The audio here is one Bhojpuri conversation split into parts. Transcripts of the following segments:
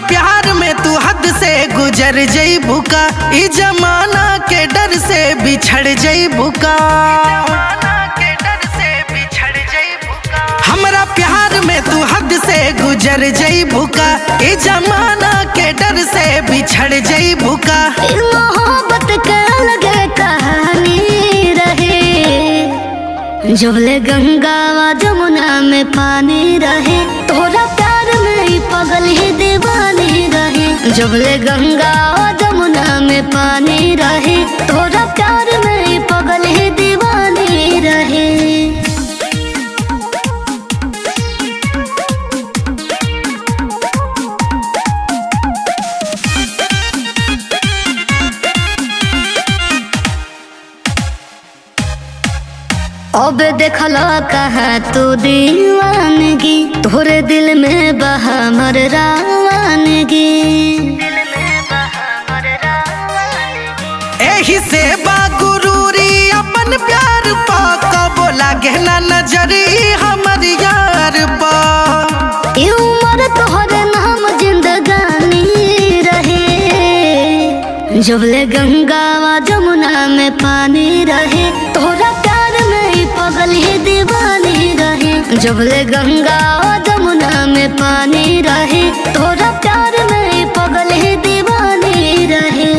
प्यार में तू हद से गुजर जइबू का, ई जमाना के डर से बिछड़ जइबू का। हमरा प्यार में तू हद से गुजर जइबू का, ई जमाना के डर से बिछड़ जइबू का। मोहब्बत के अलग कहानी रहे, जुबले गंगा व जमुना में पानी रहे। तोरा प्यार में ही पगल ही दीवानी रहे, जुबले गंगा व जमुना में पानी रहे। तोरा प्यार में ही पगल ही दीवानी रहे। अब देखला कहाँ तू दीवानगी, तोरे दिल में बहा मर रावानगी। एही से बागुरूरी अपन प्यार पा, कबो लागे ना नजरी हमर यार पा। ई उम्र तोहरे नाम जिंदगानी रहे, जुबले गंगा व जमुना में पानी रहे। तोरा प्यार में ही पगल ही दीवानी रहे, जुबले गंगा व जमुना में पानी रहे। तोरा प्यार में ही पगल ही दीवानी रहे।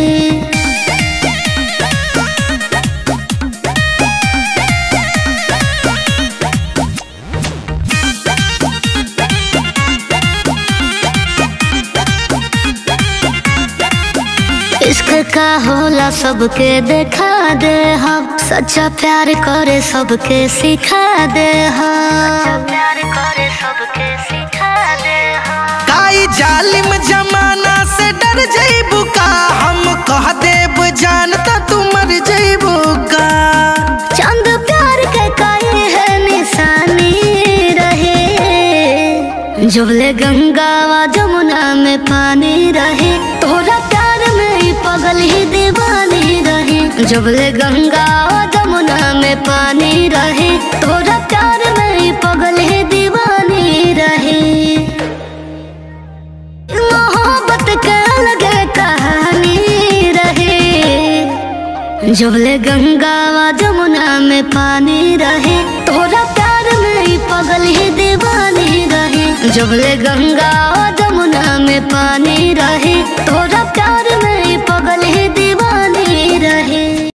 इश्क का होला सबके देखा दे हम, सच्चा प्यार करे सबके सिखा दे हम। काई जालिम जमाना से डर जइबू का, हम कह देब जानता तू मर जइबू का। चंद प्यार के काई है निशानी रहे, जुबले गंगा व जमुना में पानी रहे। तोरा प्यार में ही पगल ही दीवानी रहे, जुबले गंगा व जमुना में पानी रहे। तोरा प्यार में ही पगल ही दीवानी रहे। मोहब्बत के अलग कहानी रहे, जुबले गंगा व जमुना में पानी रहे। तोरा प्यार में ही पगल ही दीवानी रहे, जुबले गंगा व जमुना में पानी रहे। तोरा प्यार